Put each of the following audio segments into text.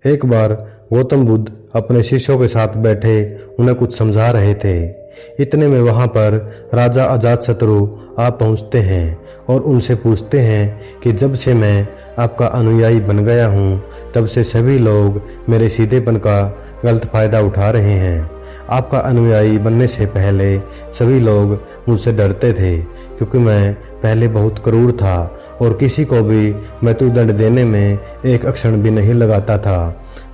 एक बार गौतम बुद्ध अपने शिष्यों के साथ बैठे उन्हें कुछ समझा रहे थे। इतने में वहां पर राजा अजातशत्रु आ पहुंचते हैं और उनसे पूछते हैं कि जब से मैं आपका अनुयायी बन गया हूं तब से सभी लोग मेरे सीधेपन का गलत फायदा उठा रहे हैं। आपका अनुयायी बनने से पहले सभी लोग मुझसे डरते थे क्योंकि मैं पहले बहुत क्रूर था और किसी को भी मृत्युदंड देने में एक क्षण भी नहीं लगाता था।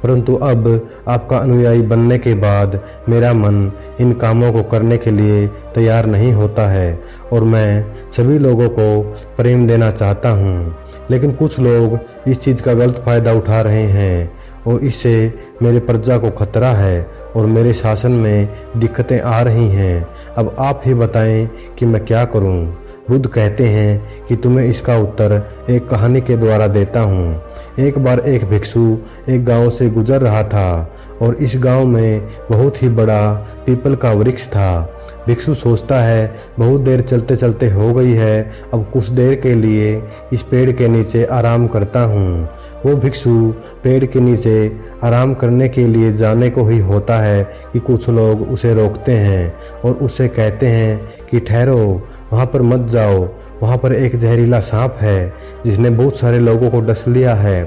परंतु अब आपका अनुयायी बनने के बाद मेरा मन इन कामों को करने के लिए तैयार नहीं होता है और मैं सभी लोगों को प्रेम देना चाहता हूँ, लेकिन कुछ लोग इस चीज़ का गलत फायदा उठा रहे हैं और इससे मेरे प्रजा को खतरा है और मेरे शासन में दिक्कतें आ रही हैं। अब आप ही बताएं कि मैं क्या करूं? बुद्ध कहते हैं कि तुम्हें इसका उत्तर एक कहानी के द्वारा देता हूँ। एक बार एक भिक्षु एक गांव से गुजर रहा था और इस गांव में बहुत ही बड़ा पीपल का वृक्ष था। भिक्षु सोचता है बहुत देर चलते चलते हो गई है, अब कुछ देर के लिए इस पेड़ के नीचे आराम करता हूँ। वो भिक्षु पेड़ के नीचे आराम करने के लिए जाने को ही होता है कि कुछ लोग उसे रोकते हैं और उससे कहते हैं कि ठहरो, वहाँ पर मत जाओ, वहाँ पर एक जहरीला सांप है जिसने बहुत सारे लोगों को डस लिया है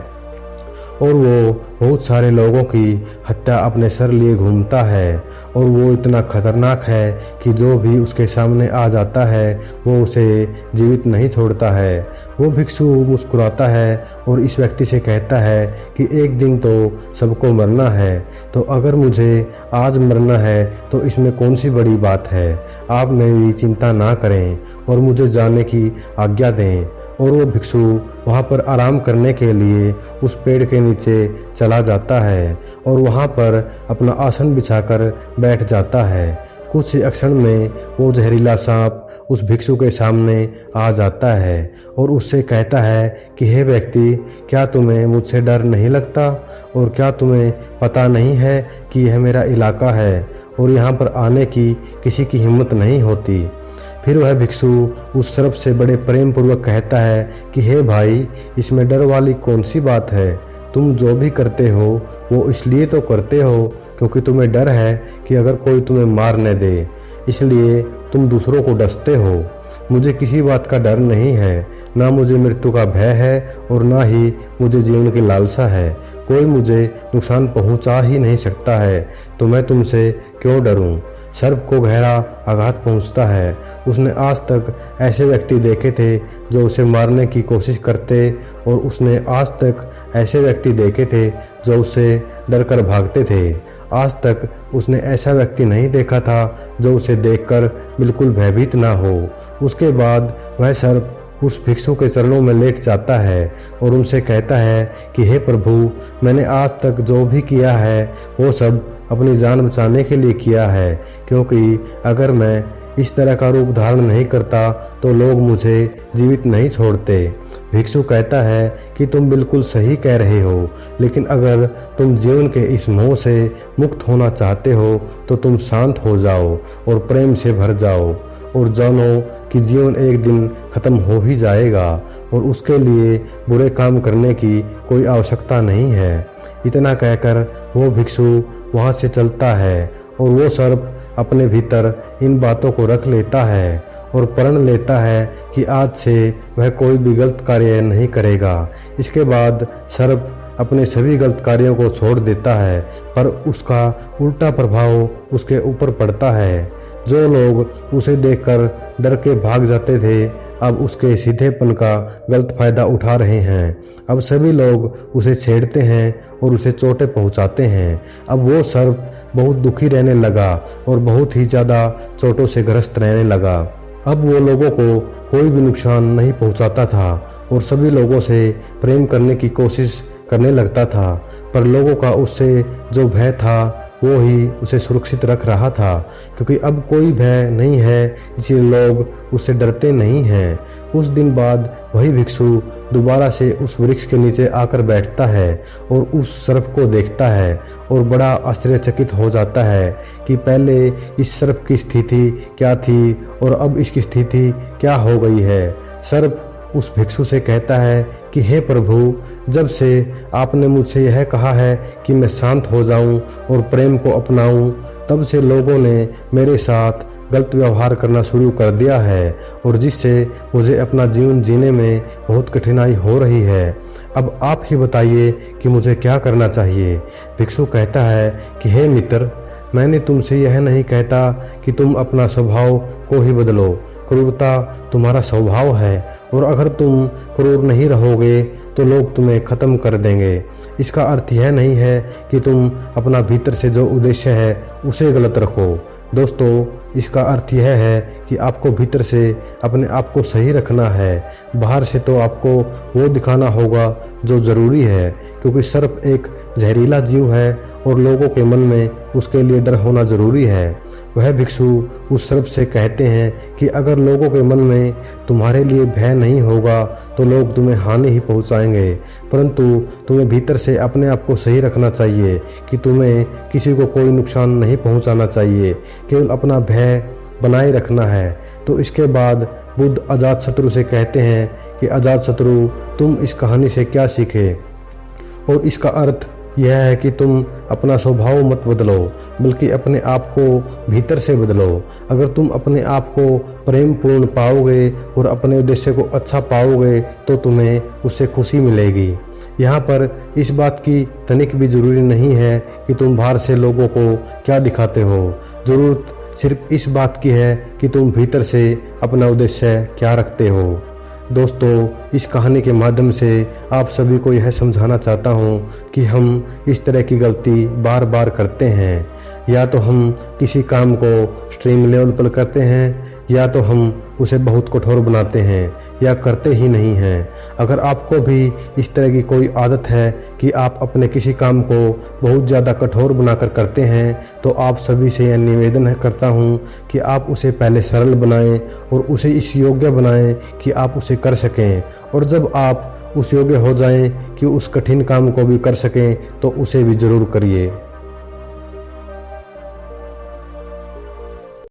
और वो बहुत सारे लोगों की हत्या अपने सर लिए घूमता है और वो इतना खतरनाक है कि जो भी उसके सामने आ जाता है वो उसे जीवित नहीं छोड़ता है। वो भिक्षु मुस्कुराता है और इस व्यक्ति से कहता है कि एक दिन तो सबको मरना है, तो अगर मुझे आज मरना है तो इसमें कौन सी बड़ी बात है। आप मेरी चिंता ना करें और मुझे जाने की आज्ञा दें। और वो भिक्षु वहाँ पर आराम करने के लिए उस पेड़ के नीचे चला जाता है और वहाँ पर अपना आसन बिछाकर बैठ जाता है। कुछ ही क्षण में वो जहरीला सांप उस भिक्षु के सामने आ जाता है और उससे कहता है कि हे व्यक्ति, क्या तुम्हें मुझसे डर नहीं लगता और क्या तुम्हें पता नहीं है कि यह मेरा इलाका है और यहाँ पर आने की किसी की हिम्मत नहीं होती। फिर वह भिक्षु उस सर्प से बड़े प्रेम पूर्वक कहता है कि हे भाई, इसमें डर वाली कौन सी बात है। तुम जो भी करते हो वो इसलिए तो करते हो क्योंकि तुम्हें डर है कि अगर कोई तुम्हें मार न दे, इसलिए तुम दूसरों को डसते हो। मुझे किसी बात का डर नहीं है, ना मुझे मृत्यु का भय है और ना ही मुझे जीवन की लालसा है। कोई मुझे नुकसान पहुंचा ही नहीं सकता है, तो मैं तुमसे क्यों डरूं। सर्प को गहरा आघात पहुंचता है। उसने आज तक ऐसे व्यक्ति देखे थे जो उसे मारने की कोशिश करते और उसने आज तक ऐसे व्यक्ति देखे थे जो उससे डरकर भागते थे। आज तक उसने ऐसा व्यक्ति नहीं देखा था जो उसे देखकर बिल्कुल भयभीत ना हो। उसके बाद वह सर्प उस भिक्षु के चरणों में लेट जाता है और उनसे कहता है कि हे प्रभु, मैंने आज तक जो भी किया है वो सब अपनी जान बचाने के लिए किया है, क्योंकि अगर मैं इस तरह का रूप धारण नहीं करता तो लोग मुझे जीवित नहीं छोड़ते। भिक्षु कहता है कि तुम बिल्कुल सही कह रहे हो, लेकिन अगर तुम जीवन के इस मोह से मुक्त होना चाहते हो तो तुम शांत हो जाओ और प्रेम से भर जाओ और जानो कि जीवन एक दिन खत्म हो ही जाएगा और उसके लिए बुरे काम करने की कोई आवश्यकता नहीं है। इतना कहकर वो भिक्षु वहाँ से चलता है और वो सर्प अपने भीतर इन बातों को रख लेता है और प्रण लेता है कि आज से वह कोई भी गलत कार्य नहीं करेगा। इसके बाद सर्प अपने सभी गलत कार्यों को छोड़ देता है, पर उसका उल्टा प्रभाव उसके ऊपर पड़ता है। जो लोग उसे देखकर डर के भाग जाते थे अब उसके सीधेपन का गलत फायदा उठा रहे हैं। अब सभी लोग उसे छेड़ते हैं और उसे चोटें पहुंचाते हैं। अब वो सर्प बहुत दुखी रहने लगा और बहुत ही ज़्यादा चोटों से ग्रस्त रहने लगा। अब वो लोगों को कोई भी नुकसान नहीं पहुंचाता था और सभी लोगों से प्रेम करने की कोशिश करने लगता था, पर लोगों का उससे जो भय था वो ही उसे सुरक्षित रख रहा था, क्योंकि अब कोई भय नहीं है, इसलिए लोग उससे डरते नहीं हैं। कुछ दिन बाद वही भिक्षु दोबारा से उस वृक्ष के नीचे आकर बैठता है और उस सर्प को देखता है और बड़ा आश्चर्यचकित हो जाता है कि पहले इस सर्प की स्थिति क्या थी और अब इसकी स्थिति क्या हो गई है। सर्प उस भिक्षु से कहता है कि हे प्रभु, जब से आपने मुझसे यह कहा है कि मैं शांत हो जाऊं और प्रेम को अपनाऊं, तब से लोगों ने मेरे साथ गलत व्यवहार करना शुरू कर दिया है और जिससे मुझे अपना जीवन जीने में बहुत कठिनाई हो रही है। अब आप ही बताइए कि मुझे क्या करना चाहिए। भिक्षु कहता है कि हे मित्र, मैंने तुमसे यह नहीं कहता कि तुम अपना स्वभाव को ही बदलो। क्रूरता तुम्हारा स्वभाव है और अगर तुम क्रूर नहीं रहोगे तो लोग तुम्हें ख़त्म कर देंगे। इसका अर्थ यह नहीं है कि तुम अपना भीतर से जो उद्देश्य है उसे गलत रखो। दोस्तों, इसका अर्थ यह है कि आपको भीतर से अपने आप को सही रखना है। बाहर से तो आपको वो दिखाना होगा जो ज़रूरी है, क्योंकि सर्प एक जहरीला जीव है और लोगों के मन में उसके लिए डर होना ज़रूरी है। वह भिक्षु उस सर्प से कहते हैं कि अगर लोगों के मन में तुम्हारे लिए भय नहीं होगा तो लोग तुम्हें हानि ही पहुंचाएंगे, परंतु तुम्हें भीतर से अपने आप को सही रखना चाहिए कि तुम्हें किसी को कोई नुकसान नहीं पहुंचाना चाहिए, केवल अपना भय बनाए रखना है। तो इसके बाद बुद्ध अजातशत्रु से कहते हैं कि अजातशत्रु, तुम इस कहानी से क्या सीखे? और इसका अर्थ यह है कि तुम अपना स्वभाव मत बदलो, बल्कि अपने आप को भीतर से बदलो। अगर तुम अपने आप को प्रेम पूर्ण पाओगे और अपने उद्देश्य को अच्छा पाओगे तो तुम्हें उससे खुशी मिलेगी। यहाँ पर इस बात की तनिक भी ज़रूरी नहीं है कि तुम बाहर से लोगों को क्या दिखाते हो। ज़रूरत सिर्फ इस बात की है कि तुम भीतर से अपना उद्देश्य क्या रखते हो। दोस्तों, इस कहानी के माध्यम से आप सभी को यह समझाना चाहता हूँ कि हम इस तरह की गलती बार बार करते हैं। या तो हम किसी काम को एक्सट्रीम लेवल पर करते हैं, या तो हम उसे बहुत कठोर बनाते हैं, या करते ही नहीं हैं। अगर आपको भी इस तरह की कोई आदत है कि आप अपने किसी काम को बहुत ज़्यादा कठोर बनाकर करते हैं, तो आप सभी से यह निवेदन करता हूँ कि आप उसे पहले सरल बनाएं और उसे इस योग्य बनाएं कि आप उसे कर सकें। और जब आप उस योग्य हो जाएं कि उस कठिन काम को भी कर सकें, तो उसे भी ज़रूर करिए।